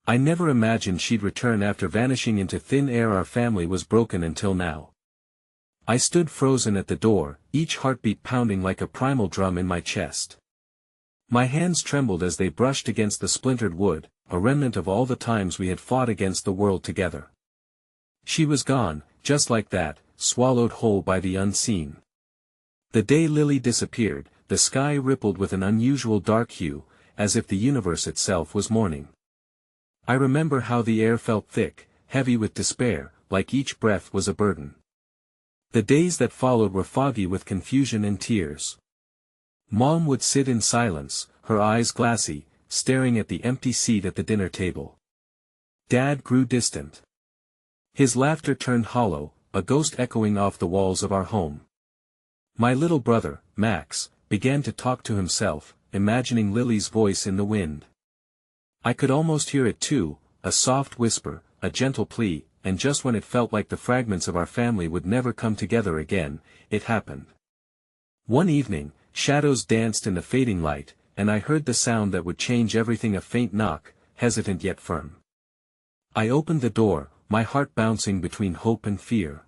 I never imagined she'd return after vanishing into thin air. Our family was broken until now. I stood frozen at the door, each heartbeat pounding like a primal drum in my chest. My hands trembled as they brushed against the splintered wood, a remnant of all the times we had fought against the world together. She was gone, just like that, swallowed whole by the unseen. The day Lily disappeared, the sky rippled with an unusual dark hue, as if the universe itself was mourning. I remember how the air felt thick, heavy with despair, like each breath was a burden. The days that followed were foggy with confusion and tears. Mom would sit in silence, her eyes glassy, staring at the empty seat at the dinner table. Dad grew distant. His laughter turned hollow, a ghost echoing off the walls of our home. My little brother, Max, began to talk to himself, imagining Lily's voice in the wind. I could almost hear it too, a soft whisper, a gentle plea, and just when it felt like the fragments of our family would never come together again, it happened. One evening, shadows danced in the fading light, and I heard the sound that would change everything, a faint knock, hesitant yet firm. I opened the door, my heart bouncing between hope and fear.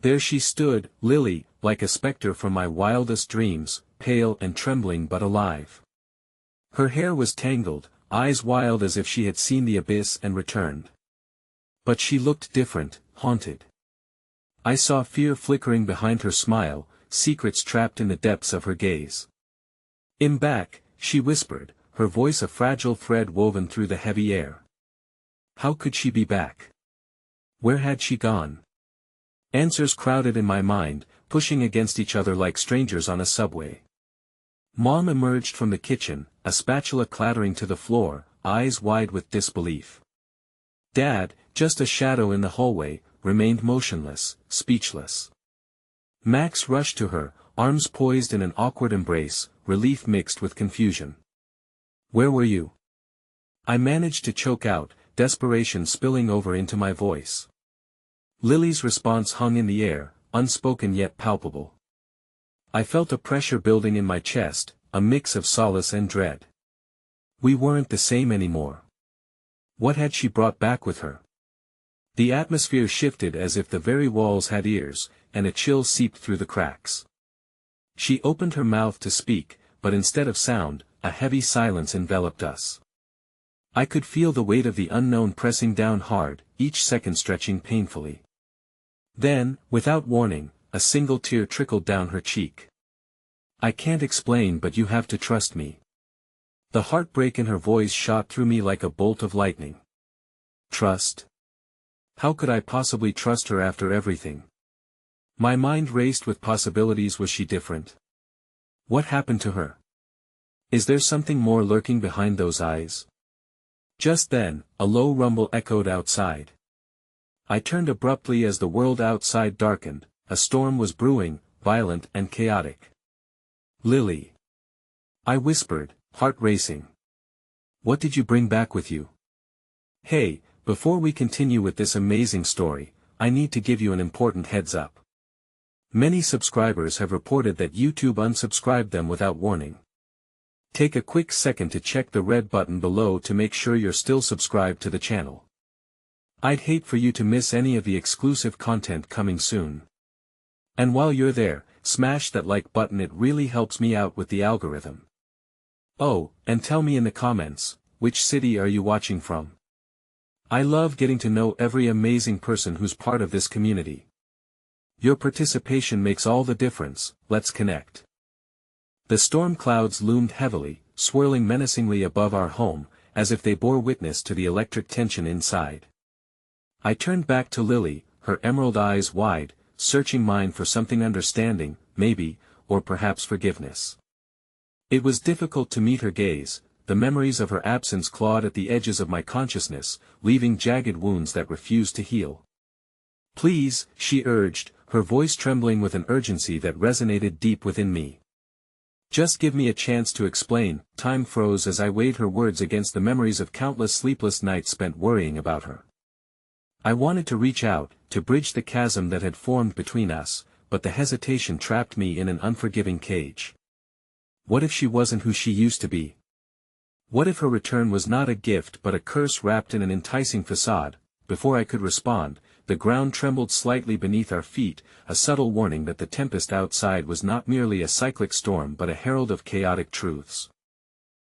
There she stood, Lily, like a specter from my wildest dreams, pale and trembling but alive. Her hair was tangled, eyes wild as if she had seen the abyss and returned. But she looked different, haunted. I saw fear flickering behind her smile, secrets trapped in the depths of her gaze. "I'm back," she whispered, her voice a fragile thread woven through the heavy air. How could she be back? Where had she gone? Answers crowded in my mind, pushing against each other like strangers on a subway. Mom emerged from the kitchen, a spatula clattering to the floor, eyes wide with disbelief. Dad, just a shadow in the hallway, remained motionless, speechless. Max rushed to her, arms poised in an awkward embrace, relief mixed with confusion. "Where were you?" I managed to choke out, desperation spilling over into my voice. Lily's response hung in the air, unspoken yet palpable. I felt a pressure building in my chest, a mix of solace and dread. We weren't the same anymore. What had she brought back with her? The atmosphere shifted as if the very walls had ears, and a chill seeped through the cracks. She opened her mouth to speak, but instead of sound, a heavy silence enveloped us. I could feel the weight of the unknown pressing down hard, each second stretching painfully. Then, without warning, a single tear trickled down her cheek. "I can't explain, but you have to trust me." The heartbreak in her voice shot through me like a bolt of lightning. Trust? How could I possibly trust her after everything? My mind raced with possibilities. Was she different? What happened to her? Is there something more lurking behind those eyes? Just then, a low rumble echoed outside. I turned abruptly as the world outside darkened. A storm was brewing, violent and chaotic. "Lily," I whispered, heart racing. "What did you bring back with you?" "Hey, before we continue with this amazing story, I need to give you an important heads up. Many subscribers have reported that YouTube unsubscribed them without warning. Take a quick second to check the red button below to make sure you're still subscribed to the channel. I'd hate for you to miss any of the exclusive content coming soon. And while you're there, smash that like button, it really helps me out with the algorithm. Oh, and tell me in the comments, which city are you watching from? I love getting to know every amazing person who's part of this community. Your participation makes all the difference. Let's connect. The storm clouds loomed heavily, swirling menacingly above our home, as if they bore witness to the electric tension inside. I turned back to Lily, her emerald eyes wide, searching mine for something understanding, maybe, or perhaps forgiveness. It was difficult to meet her gaze. The memories of her absence clawed at the edges of my consciousness, leaving jagged wounds that refused to heal. "Please," she urged, her voice trembling with an urgency that resonated deep within me. "Just give me a chance to explain." Time froze as I weighed her words against the memories of countless sleepless nights spent worrying about her. I wanted to reach out, to bridge the chasm that had formed between us, but the hesitation trapped me in an unforgiving cage. What if she wasn't who she used to be? What if her return was not a gift but a curse wrapped in an enticing facade? Before I could respond, the ground trembled slightly beneath our feet, a subtle warning that the tempest outside was not merely a cyclic storm but a herald of chaotic truths.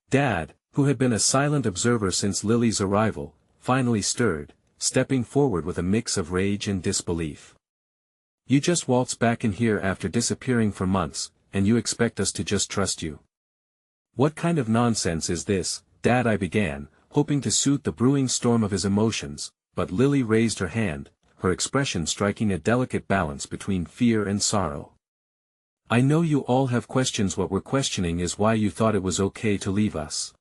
Dad, who had been a silent observer since Lily's arrival, finally stirred, stepping forward with a mix of rage and disbelief. "You just waltz back in here after disappearing for months, and you expect us to just trust you? What kind of nonsense is this, Dad?" I began, hoping to soothe the brewing storm of his emotions, but Lily raised her hand, her expression striking a delicate balance between fear and sorrow. "I know you all have questions. What we're questioning is why you thought it was okay to leave us,"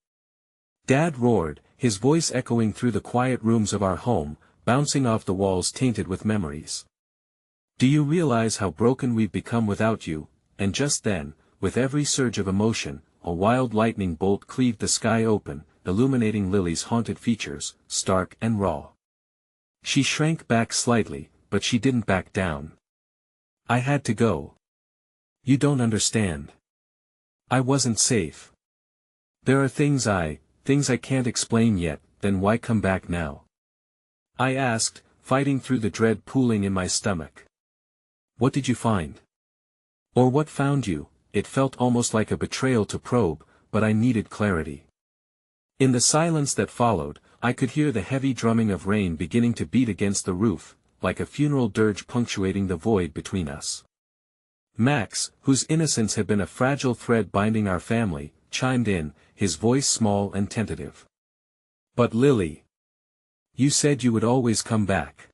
Dad roared, his voice echoing through the quiet rooms of our home, bouncing off the walls tainted with memories. "Do you realize how broken we've become without you?" And just then, with every surge of emotion, a wild lightning bolt cleaved the sky open, illuminating Lily's haunted features, stark and raw. She shrank back slightly, but she didn't back down. "I had to go. You don't understand. I wasn't safe. There are things I can't explain yet." "Then why come back now?" I asked, fighting through the dread pooling in my stomach. "What did you find? Or what found you?" It felt almost like a betrayal to probe, but I needed clarity. In the silence that followed, I could hear the heavy drumming of rain beginning to beat against the roof, like a funeral dirge punctuating the void between us. Max, whose innocence had been a fragile thread binding our family, chimed in, his voice small and tentative. "But Lily, you said you would always come back.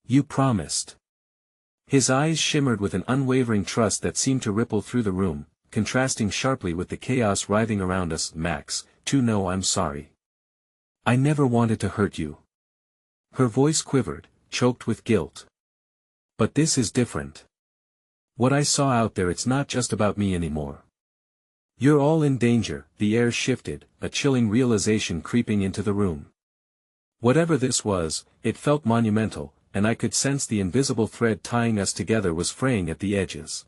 You promised." His eyes shimmered with an unwavering trust that seemed to ripple through the room, contrasting sharply with the chaos writhing around us. "Max, no, I'm sorry. I never wanted to hurt you." Her voice quivered, choked with guilt. "But this is different. What I saw out there, it's not just about me anymore. You're all in danger." The air shifted, a chilling realization creeping into the room. Whatever this was, it felt monumental, and I could sense the invisible thread tying us together was fraying at the edges.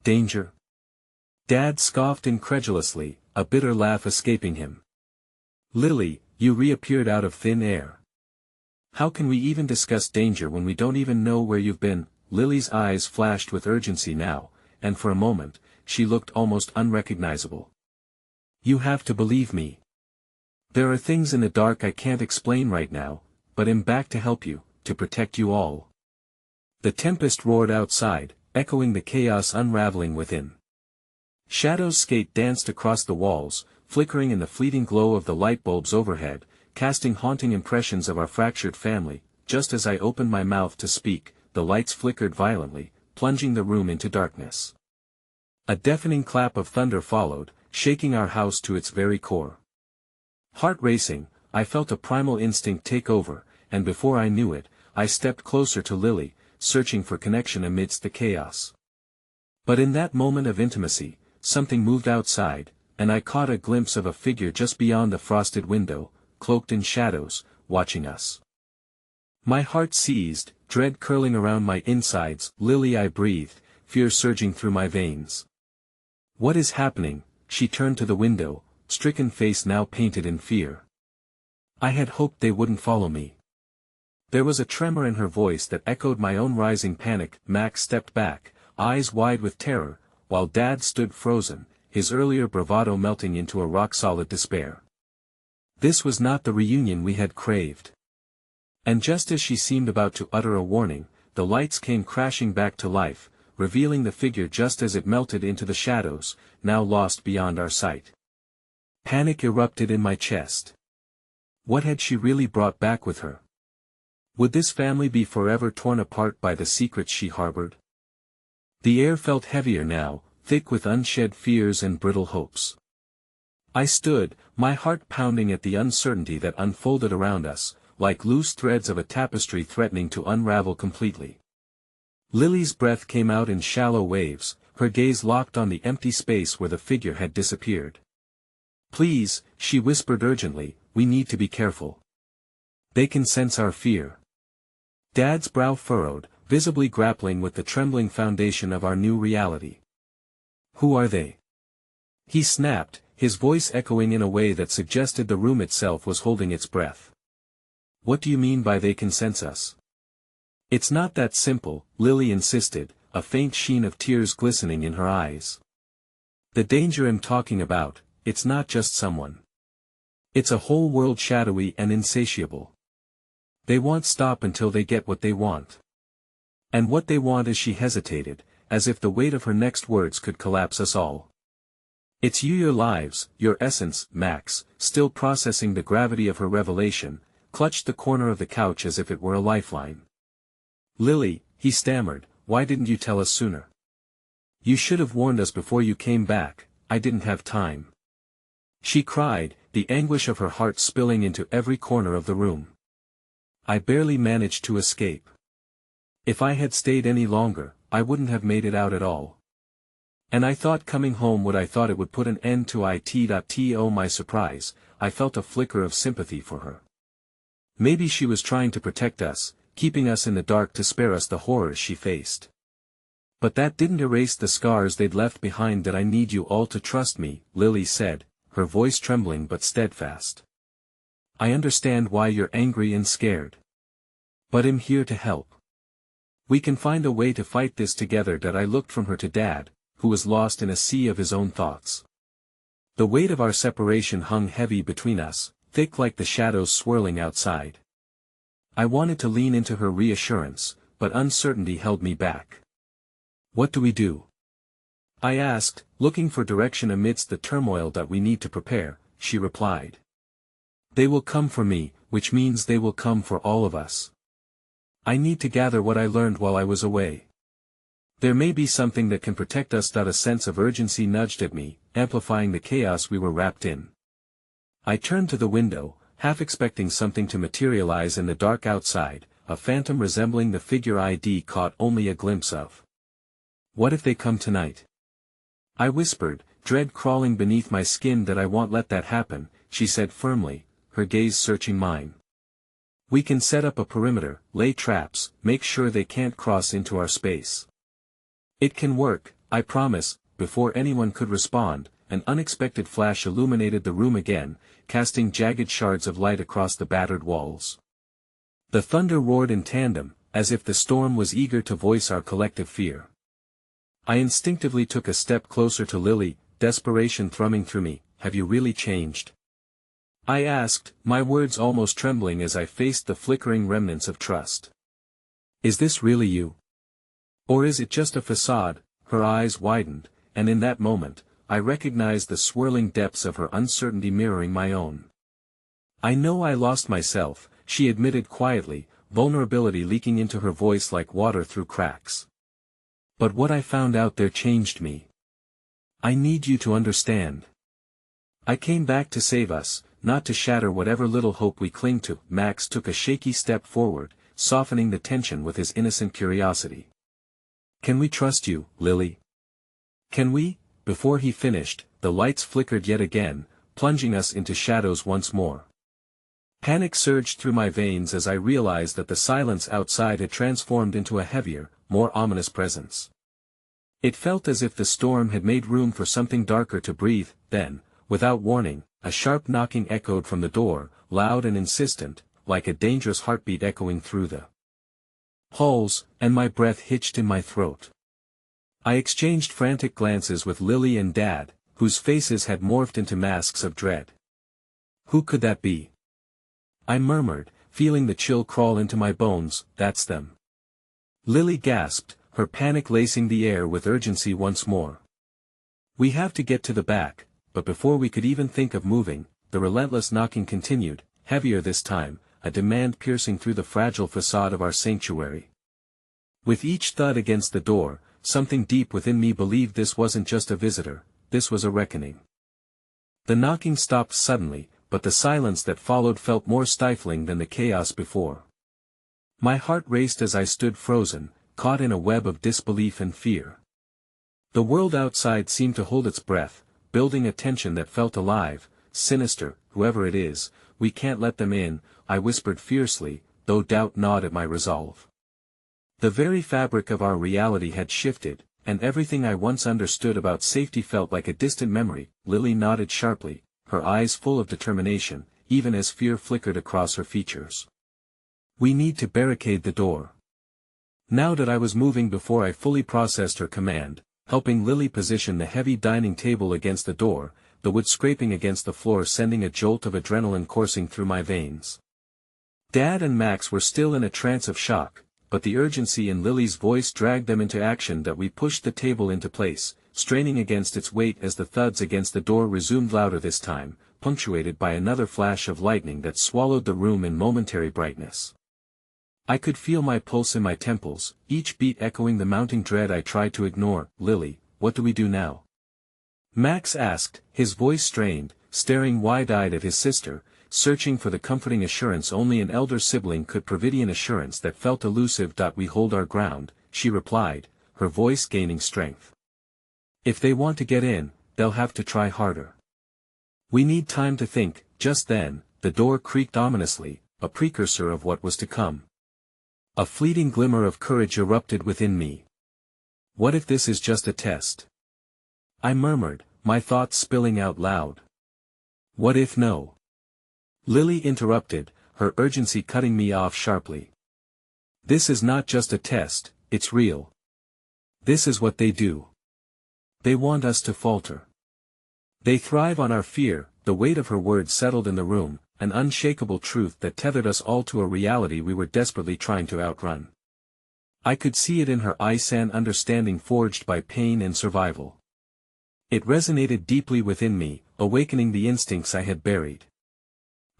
"Danger?" Dad scoffed incredulously, a bitter laugh escaping him. "Lily, you reappeared out of thin air. How can we even discuss danger when we don't even know where you've been?" Lily's eyes flashed with urgency now, and for a moment, she looked almost unrecognizable. "You have to believe me. There are things in the dark I can't explain right now, but I'm back to help you, to protect you all." The tempest roared outside, echoing the chaos unraveling within. Shadows danced across the walls, flickering in the fleeting glow of the light bulbs overhead, casting haunting impressions of our fractured family. Just as I opened my mouth to speak, the lights flickered violently, plunging the room into darkness. A deafening clap of thunder followed, shaking our house to its very core. Heart racing, I felt a primal instinct take over, and before I knew it, I stepped closer to Lily, searching for connection amidst the chaos. But in that moment of intimacy, something moved outside, and I caught a glimpse of a figure just beyond the frosted window, cloaked in shadows, watching us. My heart seized, dread curling around my insides. "Lily," I breathed, fear surging through my veins. "What is happening?" She turned to the window, stricken face now painted in fear. "I had hoped they wouldn't follow me." There was a tremor in her voice that echoed my own rising panic. Max stepped back, eyes wide with terror, while Dad stood frozen, his earlier bravado melting into a rock-solid despair. This was not the reunion we had craved. And just as she seemed about to utter a warning, the lights came crashing back to life, revealing the figure just as it melted into the shadows, now lost beyond our sight. Panic erupted in my chest. What had she really brought back with her? Would this family be forever torn apart by the secrets she harbored? The air felt heavier now, thick with unshed fears and brittle hopes. I stood, my heart pounding at the uncertainty that unfolded around us, like loose threads of a tapestry threatening to unravel completely. Lily's breath came out in shallow waves, her gaze locked on the empty space where the figure had disappeared. "Please," she whispered urgently, "we need to be careful. They can sense our fear." Dad's brow furrowed, visibly grappling with the trembling foundation of our new reality. "Who are they?" He snapped, his voice echoing in a way that suggested the room itself was holding its breath. What do you mean by they can sense us? It's not that simple, Lily insisted, a faint sheen of tears glistening in her eyes. The danger I'm talking about, it's not just someone. It's a whole world shadowy and insatiable. They won't stop until they get what they want. And what they want is she hesitated, as if the weight of her next words could collapse us all. It's you, your lives, your essence. Max, still processing the gravity of her revelation, clutched the corner of the couch as if it were a lifeline. Lily, he stammered, why didn't you tell us sooner? You should have warned us before you came back, I didn't have time. She cried, the anguish of her heart spilling into every corner of the room. I barely managed to escape. If I had stayed any longer, I wouldn't have made it out at all. And I thought coming home I thought it would put an end to it. To my surprise, I felt a flicker of sympathy for her. Maybe she was trying to protect us, keeping us in the dark to spare us the horrors she faced. But that didn't erase the scars they'd left behind. That I need you all to trust me, Lily said, her voice trembling but steadfast. I understand why you're angry and scared. But I'm here to help. We can find a way to fight this together. That I looked from her to Dad, who was lost in a sea of his own thoughts. The weight of our separation hung heavy between us, thick like the shadows swirling outside. I wanted to lean into her reassurance, but uncertainty held me back. What do we do? I asked, looking for direction amidst the turmoil. That we need to prepare, she replied. They will come for me, which means they will come for all of us. I need to gather what I learned while I was away. There may be something that can protect us. A sense of urgency nudged at me, amplifying the chaos we were wrapped in. I turned to the window, half expecting something to materialize in the dark outside, a phantom resembling the figure I'd caught only a glimpse of. What if they come tonight? I whispered, dread crawling beneath my skin. That I won't let that happen, she said firmly, her gaze searching mine. We can set up a perimeter, lay traps, make sure they can't cross into our space. It can work, I promise. Before anyone could respond, an unexpected flash illuminated the room again, casting jagged shards of light across the battered walls. The thunder roared in tandem, as if the storm was eager to voice our collective fear. I instinctively took a step closer to Lily, desperation thrumming through me. Have you really changed? I asked, my words almost trembling as I faced the flickering remnants of trust. Is this really you? Or is it just a facade? Her eyes widened, and in that moment, I recognized the swirling depths of her uncertainty mirroring my own. I know I lost myself, she admitted quietly, vulnerability leaking into her voice like water through cracks. But what I found out there changed me. I need you to understand. I came back to save us, not to shatter whatever little hope we cling to. Max took a shaky step forward, softening the tension with his innocent curiosity. Can we trust you, Lily? Can we? Before he finished, the lights flickered yet again, plunging us into shadows once more. Panic surged through my veins as I realized that the silence outside had transformed into a heavier, more ominous presence. It felt as if the storm had made room for something darker to breathe. Then, without warning, a sharp knocking echoed from the door, loud and insistent, like a dangerous heartbeat echoing through the halls, and my breath hitched in my throat. I exchanged frantic glances with Lily and Dad, whose faces had morphed into masks of dread. Who could that be? I murmured, feeling the chill crawl into my bones. That's them. Lily gasped, her panic lacing the air with urgency once more. We have to get to the back. But before we could even think of moving, the relentless knocking continued, heavier this time, a demand piercing through the fragile facade of our sanctuary. With each thud against the door, something deep within me believed this wasn't just a visitor, this was a reckoning. The knocking stopped suddenly, but the silence that followed felt more stifling than the chaos before. My heart raced as I stood frozen, caught in a web of disbelief and fear. The world outside seemed to hold its breath, building a tension that felt alive, sinister. Whoever it is, we can't let them in, I whispered fiercely, though doubt gnawed at my resolve. The very fabric of our reality had shifted, and everything I once understood about safety felt like a distant memory. Lily nodded sharply, her eyes full of determination, even as fear flickered across her features. We need to barricade the door. Now that I was moving before I fully processed her command, helping Lily position the heavy dining table against the door, the wood scraping against the floor sending a jolt of adrenaline coursing through my veins. Dad and Max were still in a trance of shock, but the urgency in Lily's voice dragged them into action that we pushed the table into place, straining against its weight as the thuds against the door resumed louder this time, punctuated by another flash of lightning that swallowed the room in momentary brightness. I could feel my pulse in my temples, each beat echoing the mounting dread I tried to ignore. Lily, what do we do now? Max asked, his voice strained, staring wide-eyed at his sister, searching for the comforting assurance only an elder sibling could provide, an assurance that felt elusive. We hold our ground, she replied, her voice gaining strength. If they want to get in, they'll have to try harder. We need time to think. Just then, the door creaked ominously, a precursor of what was to come. A fleeting glimmer of courage erupted within me. What if this is just a test? I murmured, my thoughts spilling out loud. What if no? Lily interrupted, her urgency cutting me off sharply. This is not just a test, it's real. This is what they do. They want us to falter. They thrive on our fear. The weight of her words settled in the room, an unshakable truth that tethered us all to a reality we were desperately trying to outrun. I could see it in her eyes, an understanding forged by pain and survival. It resonated deeply within me, awakening the instincts I had buried.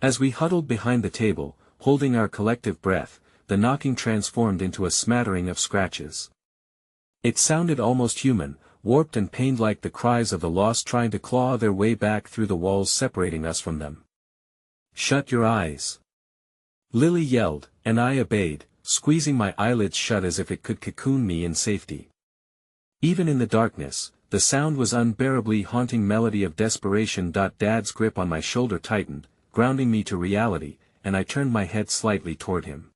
As we huddled behind the table, holding our collective breath, the knocking transformed into a smattering of scratches. It sounded almost human, warped and pained, like the cries of the lost trying to claw their way back through the walls separating us from them. Shut your eyes. Lily yelled, and I obeyed, squeezing my eyelids shut as if it could cocoon me in safety. Even in the darkness, the sound was unbearably haunting, melody of desperation. Dad's grip on my shoulder tightened, grounding me to reality, and I turned my head slightly toward him.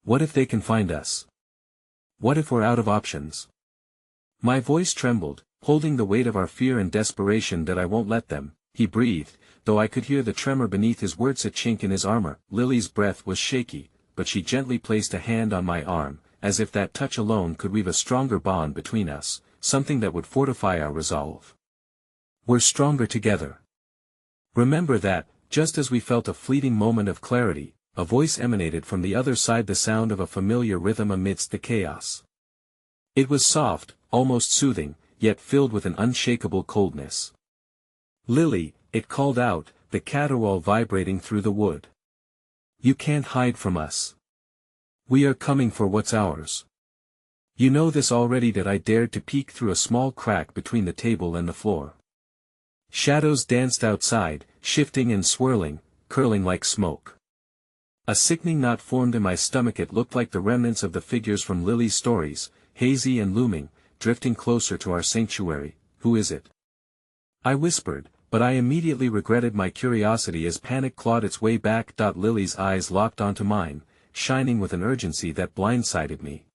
What if they can find us? What if we're out of options? My voice trembled, holding the weight of our fear and desperation. That I won't let them, he breathed, though I could hear the tremor beneath his words. A chink in his armor. Lily's breath was shaky, but she gently placed a hand on my arm, as if that touch alone could weave a stronger bond between us, something that would fortify our resolve. We're stronger together. Remember that. Just as we felt a fleeting moment of clarity, a voice emanated from the other side, the sound of a familiar rhythm amidst the chaos. It was soft, almost soothing, yet filled with an unshakable coldness. Lily, it called out, the caterwaul vibrating through the wood. You can't hide from us. We are coming for what's ours. You know this already. That I dared to peek through a small crack between the table and the floor. Shadows danced outside, shifting and swirling, curling like smoke. A sickening knot formed in my stomach. It looked like the remnants of the figures from Lily's stories, hazy and looming, drifting closer to our sanctuary. Who is it? I whispered, but I immediately regretted my curiosity as panic clawed its way back. Lily's eyes locked onto mine, shining with an urgency that blindsided me.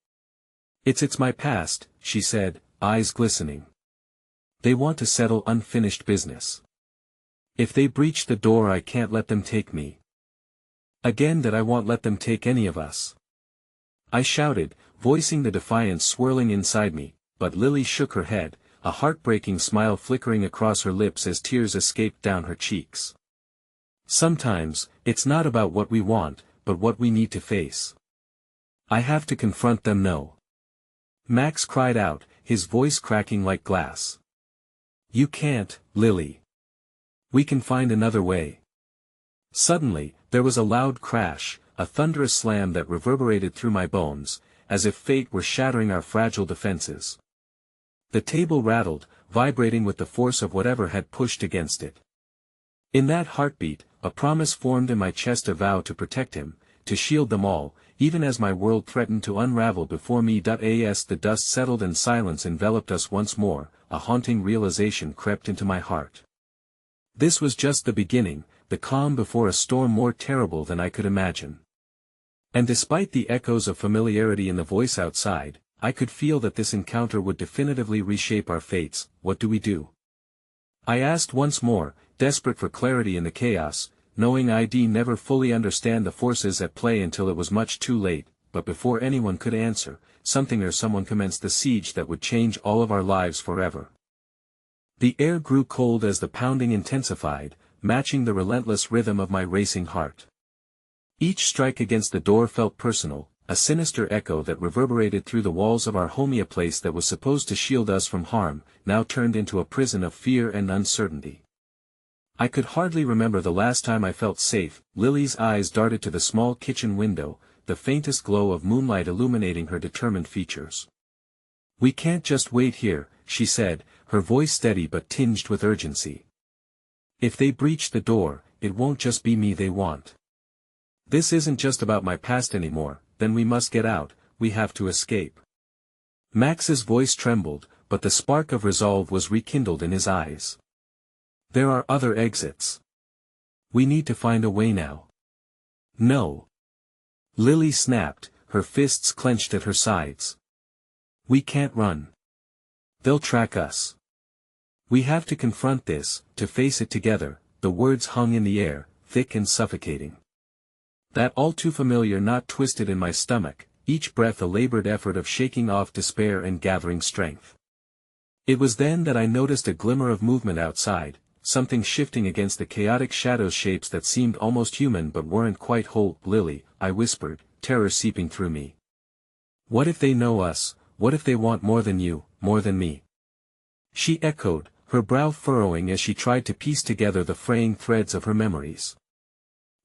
It's my past, she said, eyes glistening. They want to settle unfinished business. If they breach the door, I can't let them take me. Again, that I won't let them take any of us. I shouted, voicing the defiance swirling inside me, but Lily shook her head, a heartbreaking smile flickering across her lips as tears escaped down her cheeks. Sometimes, it's not about what we want, but what we need to face. I have to confront them. No. Max cried out, his voice cracking like glass. You can't, Lily. We can find another way. Suddenly, there was a loud crash, a thunderous slam that reverberated through my bones, as if fate were shattering our fragile defenses. The table rattled, vibrating with the force of whatever had pushed against it. In that heartbeat, a promise formed in my chest, a vow to protect him, to shield them all, even as my world threatened to unravel before me. As the dust settled and silence enveloped us once more, a haunting realization crept into my heart. This was just the beginning, the calm before a storm more terrible than I could imagine. And despite the echoes of familiarity in the voice outside, I could feel that this encounter would definitively reshape our fates. What do we do? I asked once more, desperate for clarity in the chaos, knowing I'd never fully understand the forces at play until it was much too late. But before anyone could answer, something or someone commenced the siege that would change all of our lives forever. The air grew cold as the pounding intensified, matching the relentless rhythm of my racing heart. Each strike against the door felt personal, a sinister echo that reverberated through the walls of our home. A place that was supposed to shield us from harm, now turned into a prison of fear and uncertainty. I could hardly remember the last time I felt safe. Lily's eyes darted to the small kitchen window, the faintest glow of moonlight illuminating her determined features. "We can't just wait here," she said, her voice steady but tinged with urgency. "If they breach the door, it won't just be me they want. This isn't just about my past anymore. Then we must get out, we have to escape." Max's voice trembled, but the spark of resolve was rekindled in his eyes. "There are other exits. We need to find a way now." "No." Lily snapped, her fists clenched at her sides. "We can't run. They'll track us. We have to confront this, to face it together." The words hung in the air, thick and suffocating. That all too familiar knot twisted in my stomach, each breath a labored effort of shaking off despair and gathering strength. It was then that I noticed a glimmer of movement outside, something shifting against the chaotic shadow shapes that seemed almost human but weren't quite whole. "Lily," I whispered, terror seeping through me. "What if they know us? What if they want more than you, more than me?" She echoed, her brow furrowing as she tried to piece together the fraying threads of her memories.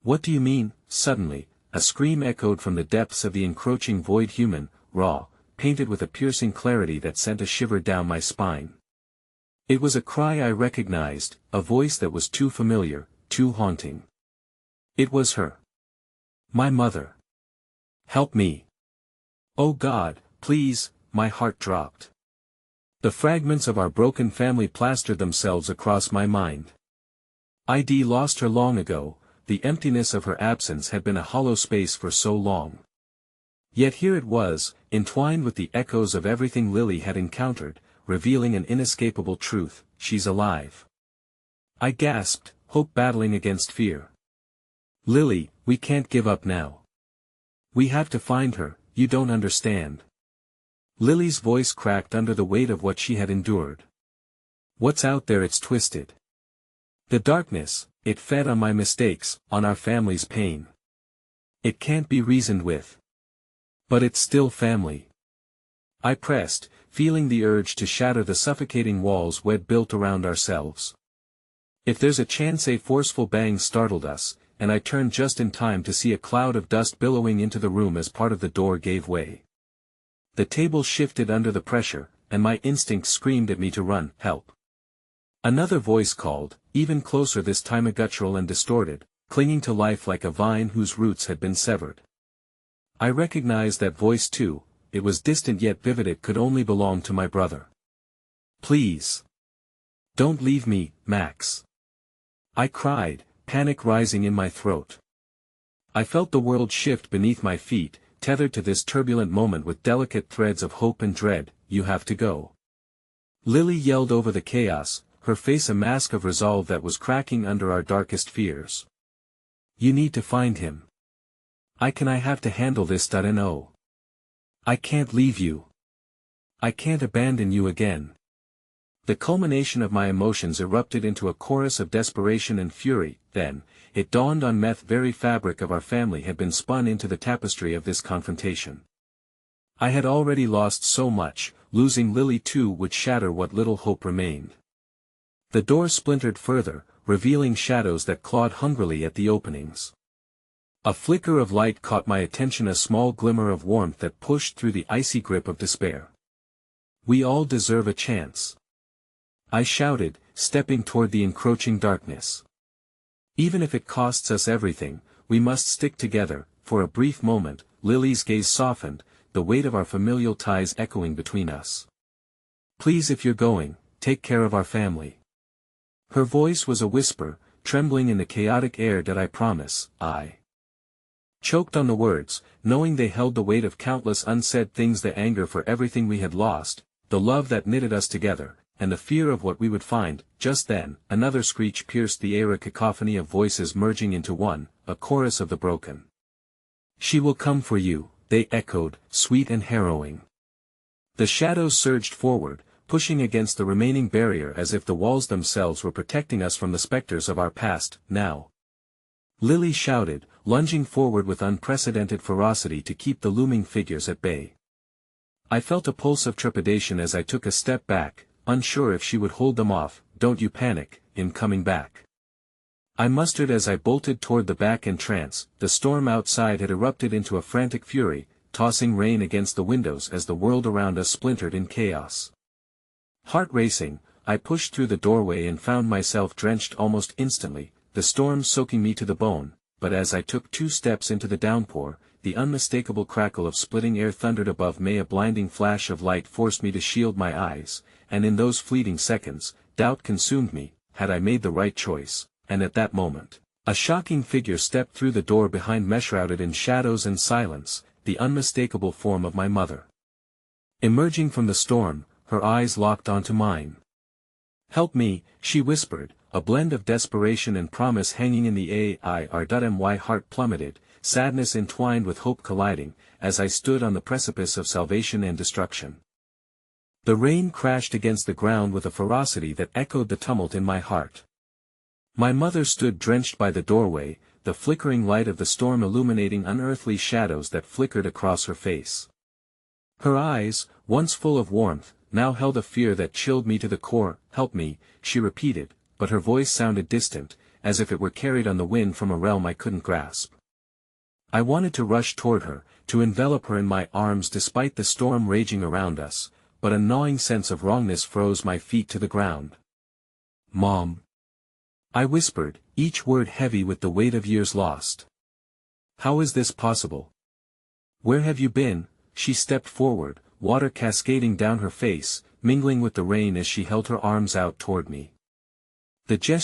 "What do you mean?" Suddenly, a scream echoed from the depths of the encroaching void, human, raw, painted with a piercing clarity that sent a shiver down my spine. It was a cry I recognized, a voice that was too familiar, too haunting. It was her. My mother. "Help me. Oh God, please," my heart dropped. The fragments of our broken family plastered themselves across my mind. I'd lost her long ago, the emptiness of her absence had been a hollow space for so long. Yet here it was, entwined with the echoes of everything Lily had encountered, revealing an inescapable truth: she's alive. I gasped, hope battling against fear. "Lily, we can't give up now. We have to find her, you don't understand." Lily's voice cracked under the weight of what she had endured. "What's out there? It's twisted. The darkness, it fed on my mistakes, on our family's pain. It can't be reasoned with. But it's still family." I pressed, feeling the urge to shatter the suffocating walls we'd built around ourselves. "If there's a chance." A forceful bang startled us, and I turned just in time to see a cloud of dust billowing into the room as part of the door gave way. The table shifted under the pressure, and my instinct screamed at me to run. "Help." Another voice called, even closer this time, a guttural and distorted, clinging to life like a vine whose roots had been severed. I recognized that voice too. It was distant yet vivid. It could only belong to my brother. "Please. Don't leave me, Max," I cried, panic rising in my throat. I felt the world shift beneath my feet, tethered to this turbulent moment with delicate threads of hope and dread. "You have to go." Lily yelled over the chaos, her face a mask of resolve that was cracking under our darkest fears. "You need to find him. I have to handle this. No. I can't leave you. I can't abandon you again." The culmination of my emotions erupted into a chorus of desperation and fury. Then, it dawned on me: the very fabric of our family had been spun into the tapestry of this confrontation. I had already lost so much, losing Lily too would shatter what little hope remained. The door splintered further, revealing shadows that clawed hungrily at the openings. A flicker of light caught my attention, a small glimmer of warmth that pushed through the icy grip of despair. "We all deserve a chance," I shouted, stepping toward the encroaching darkness. "Even if it costs us everything, we must stick together." For a brief moment, Lily's gaze softened, the weight of our familial ties echoing between us. "Please, if you're going, take care of our family." Her voice was a whisper, trembling in the chaotic air. "Did I promise?" Choked on the words, knowing they held the weight of countless unsaid things, the anger for everything we had lost, the love that knitted us together, and the fear of what we would find. Just then, another screech pierced the air, a cacophony of voices merging into one, a chorus of the broken. "She will come for you," they echoed, sweet and harrowing. The shadows surged forward, pushing against the remaining barrier as if the walls themselves were protecting us from the specters of our past. "Now!" Lily shouted, lunging forward with unprecedented ferocity to keep the looming figures at bay. I felt a pulse of trepidation as I took a step back, unsure if she would hold them off. "Don't you panic, I'm coming back," I mustered as I bolted toward the back entrance. The storm outside had erupted into a frantic fury, tossing rain against the windows as the world around us splintered in chaos. Heart racing, I pushed through the doorway and found myself drenched almost instantly, the storm soaking me to the bone. But as I took 2 steps into the downpour, the unmistakable crackle of splitting air thundered above me. A blinding flash of light forced me to shield my eyes, and in those fleeting seconds, doubt consumed me. Had I made the right choice? And at that moment, a shocking figure stepped through the door behind me, shrouded in shadows and silence, the unmistakable form of my mother. Emerging from the storm, her eyes locked onto mine. "Help me," she whispered, a blend of desperation and promise hanging in the air. My heart plummeted, sadness entwined with hope colliding, as I stood on the precipice of salvation and destruction. The rain crashed against the ground with a ferocity that echoed the tumult in my heart. My mother stood drenched by the doorway, the flickering light of the storm illuminating unearthly shadows that flickered across her face. Her eyes, once full of warmth, now held a fear that chilled me to the core. "Help me," she repeated, but her voice sounded distant, as if it were carried on the wind from a realm I couldn't grasp. I wanted to rush toward her, to envelop her in my arms despite the storm raging around us, but a gnawing sense of wrongness froze my feet to the ground. "Mom," I whispered, each word heavy with the weight of years lost. "How is this possible? Where have you been?" She stepped forward, water cascading down her face, mingling with the rain as she held her arms out toward me. The gesture